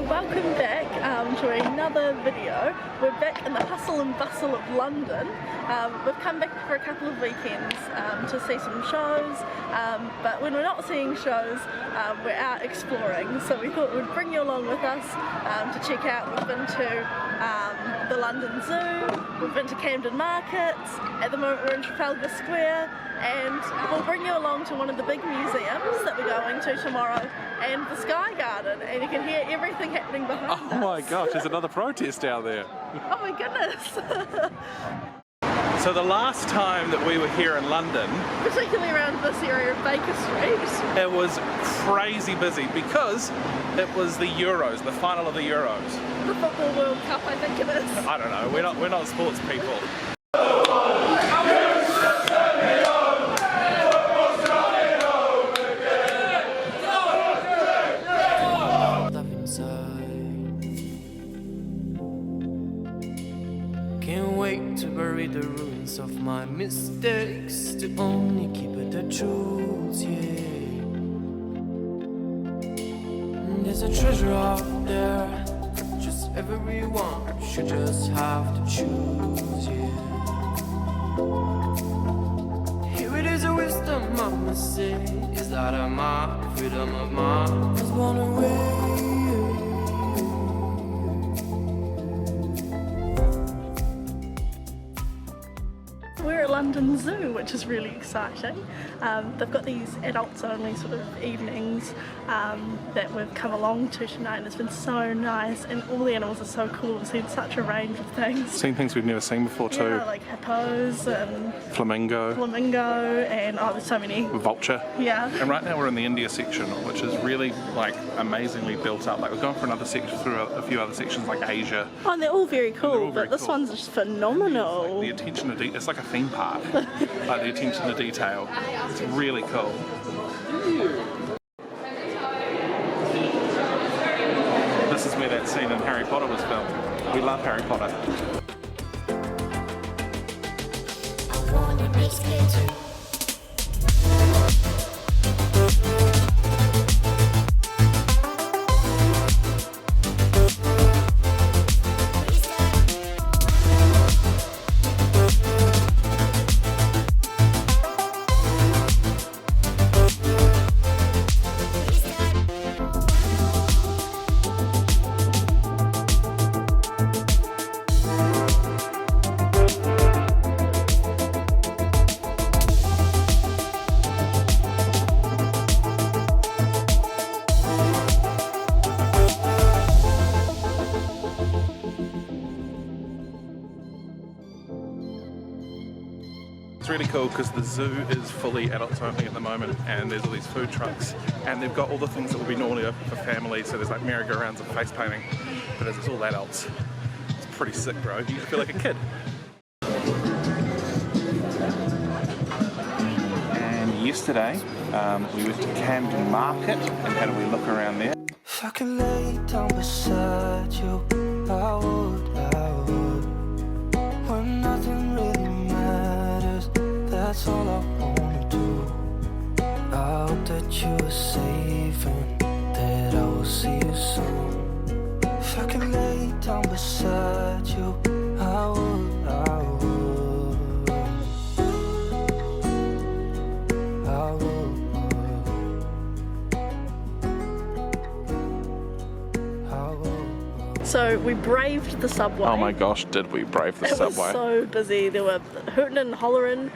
welcome back to another video. We're back in the hustle and bustle of London. We've come back for a couple of weekends to see some shows, but when we're not seeing shows, we're out exploring. So we thought we'd bring you along with us to check out. We've been to the London Zoo, we've been to Camden Markets, at the moment we're in Trafalgar Square, and we'll bring you along to one of the big museums that we're going to tomorrow, and the Sky Garden, and you can hear everything happening behind us. Oh my gosh, there's another protest out there. Oh my goodness. So the last time that we were here in London, particularly around this area of Baker Street, it was crazy busy because it was the Euros, the final of the Euros. The Football World Cup, I think it is. I don't know, we're not sports people. Can't wait to bury the ruins of my mistakes, to only keep it the truth, yeah. There's a treasure out there, just everyone should just have to choose, yeah. Here it is, a wisdom mama say, is that of my freedom of mine was born away. We're at London Zoo, which is really exciting. They've got these adults only sort of evenings that we've come along to tonight, and it's been so nice, and all the animals are so cool. We've seen such a range of things. Seen things we've never seen before too. Yeah, like hippos and Flamingo, and oh, there's so many. vulture. Yeah. And right now we're in the India section, which is really like amazingly built up. Like we're going for another section through a few other sections like Asia. Oh, and they're all very cool, all very but this cool. one's just phenomenal. The attention to detail, it's like a theme park. Like the attention to detail, it's really cool. This is where that scene in Harry Potter was filmed. We love Harry Potter. I wanna be scared too. It's really cool because the zoo is fully adults only at the moment, and there's all these food trucks, and they've got all the things that would be normally open for families. So there's like merry-go-rounds and face painting, but it's all adults. It's pretty sick, bro. You feel like a kid. And yesterday we went to Camden Market, and how do we look around there? If I could lay down beside you, I would. When nothing really matters, that's all I wanna do. I hope that you are safe and that I will see you soon. If I could lay down beside you, I would. So we braved the subway. Oh my gosh, did we brave the It was subway? so busy. There were hooting and hollering,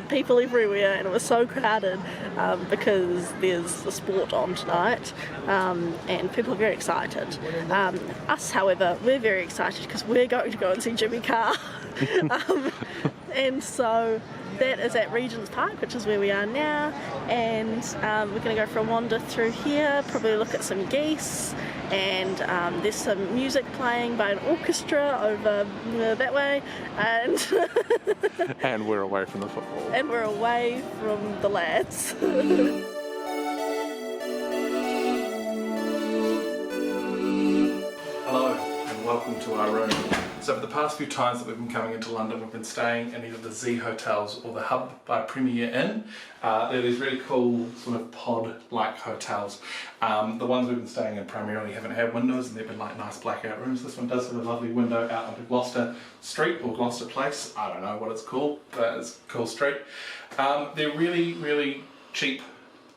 people everywhere, and it was so crowded because there's the sport on tonight, and people are very excited. Us, however, we're very excited because we're going to go and see Jimmy Carr. And so that is at Regent's Park, which is where we are now, and we're going to go for a wander through here, probably look at some geese, and there's some music playing by an orchestra over that way, and And we're away from the football. and we're away from the lads. Hello and welcome to our room. So for the past few times that we've been coming into London, we've been staying in either the Z Hotels or the Hub by Premier Inn. They're these really cool sort of pod-like hotels. The ones we've been staying in primarily haven't had windows and they've been like nice blackout rooms. This one does have a lovely window out onto Gloucester Street or Gloucester Place. I don't know what it's called, but it's a cool street. They're really, really cheap,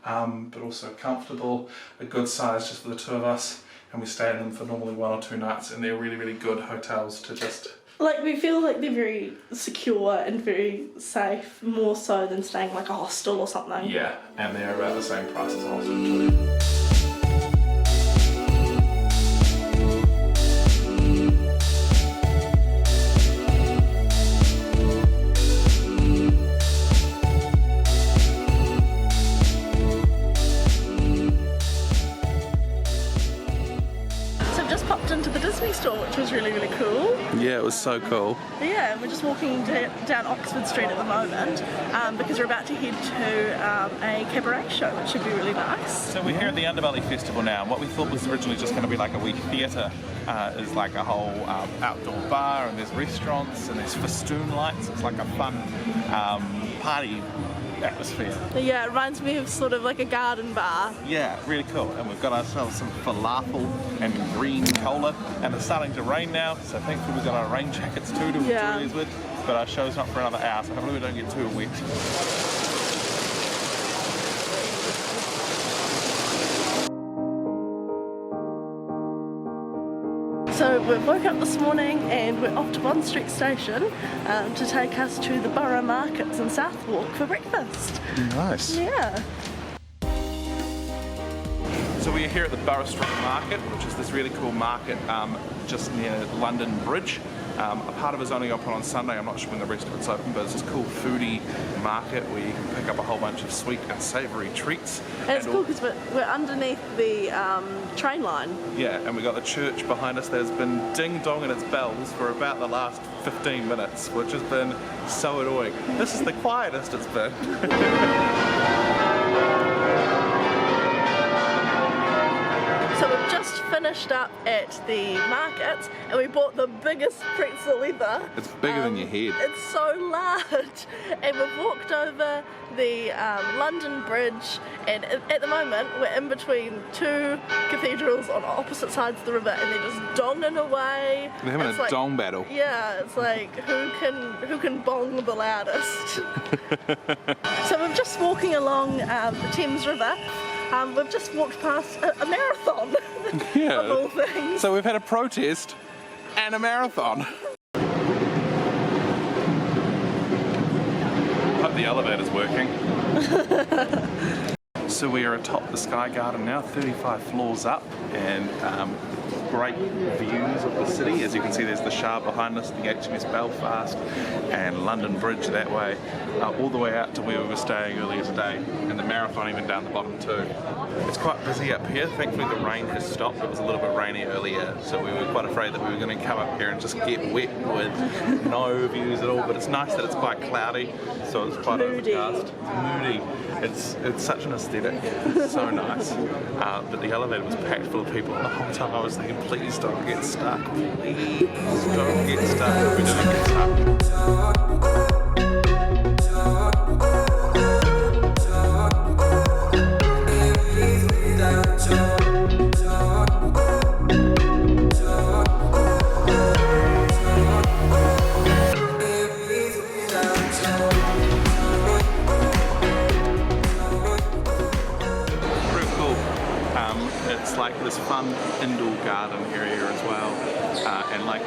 but also comfortable, a good size just for the two of us. And we stay in them for normally 1 or 2 nights, and they're really, really good hotels to just... Like, we feel like they're very secure and very safe, more so than staying like a hostel or something. Yeah, and they're about the same price as a hostel too. Store, which was really, really cool. Yeah, it was so cool. Yeah, we're just walking down Oxford Street at the moment because we're about to head to a cabaret show, which should be really nice. So we're here at the Underbelly Festival now, and what we thought was originally just going to be like a wee theatre is like a whole outdoor bar, and there's restaurants and there's festoon lights. It's like a fun party atmosphere. Yeah, it reminds me of sort of like a garden bar. Yeah, really cool. And we've got ourselves some falafel and green cola, and it's starting to rain now, so thankfully we've got our rain jackets too to enjoy these with, but our show's not for another hour, so hopefully we don't get too wet. So we've woken up this morning and we're off to Bond Street Station to take us to the Borough Markets in Southwark for breakfast. Nice. Yeah. So we're here at the Borough Street Market, which is this really cool market just near London Bridge. A part of it's only open on Sunday, I'm not sure when the rest of it's open, but it's this cool foodie market where you can pick up a whole bunch of sweet and savoury treats. And it's cool because we're underneath the train line. Yeah, and we've got the church behind us that's been ding-donging its bells for about the last 15 minutes, which has been so annoying. This is the quietest it's been. So we've just finished up at the market and we bought the biggest pretzel ever. It's bigger than your head. It's so large. And we've walked over the London Bridge, and at the moment we're in between 2 cathedrals on opposite sides of the river, and they're just donging away. They're having it's a like, dong battle. Yeah, it's like who can bong the loudest. So we're just walking along the Thames River. We've just walked past a marathon, yeah. of all things. So we've had a protest and a marathon. Hope the elevator's working. So we are atop the Sky Garden now, 35 floors up, and great views of the city. As you can see, there's the Shard behind us, the HMS Belfast, and London Bridge that way, all the way out to where we were staying earlier today, and the marathon even down the bottom too. It's quite busy up here. Thankfully the rain has stopped. It was a little bit rainy earlier, so we were quite afraid that we were going to come up here and just get wet with no views at all, but it's nice that it's quite cloudy, so it's quite overcast. Moody. It's such an aesthetic. It's so nice. But the elevator was packed full of people, and the whole time I was thinking, please don't get stuck. Please don't get stuck. We didn't get stuck. It's like this fun indoor garden area as well, and like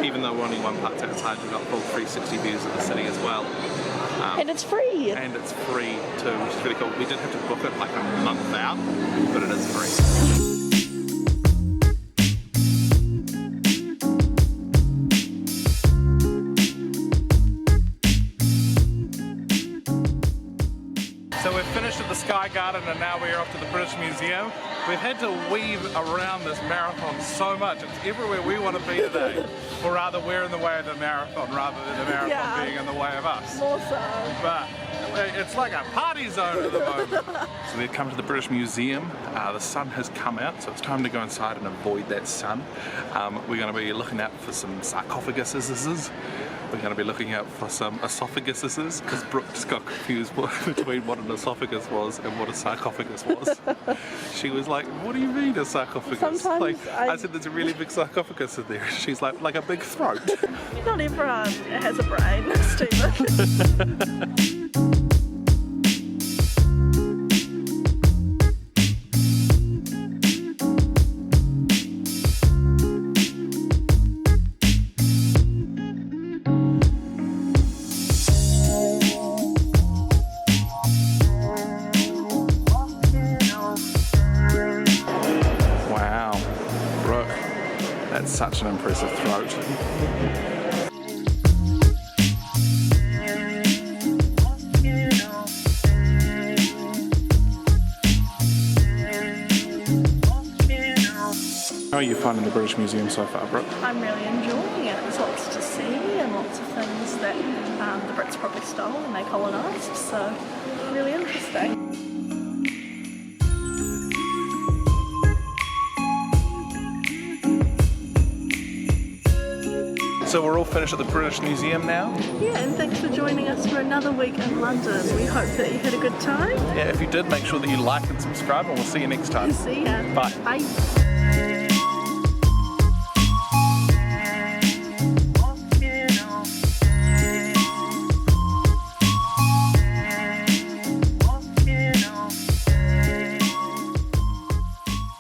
even though we're only one part outside, we've got full 360 views of the city as well. And it's free! And it's free too, which is really cool. We did have to book it like a month out, but it is free. So we've finished at the Sky Garden and now we're off to the British Museum. We've had to weave around this marathon so much. It's everywhere we want to be today. Or rather, we're in the way of the marathon rather than the marathon being in the way of us. More so. But It's like a party zone at the moment. So we've come to the British Museum. The sun has come out, so it's time to go inside and avoid that sun. We're going to be looking out for some sarcophaguses. We're going to be looking out for some esophaguses, because Brooke just got confused between what an esophagus was and what a sarcophagus was. She was like, what do you mean a sarcophagus? Sometimes like, I said there's a really big sarcophagus in there. She's like a big throat. Not everyone has a brain, Stephen. That's such an impressive throat. How are you finding the British Museum so far, Brooke? I'm really enjoying it. There's lots to see and lots of things that the Brits probably stole when they colonised, so really interesting. So we're all finished at the British Museum now? Yeah, and thanks for joining us for another week in London. We hope that you had a good time. Yeah, if you did, make sure that you like and subscribe, and we'll see you next time. See ya. Bye. Bye.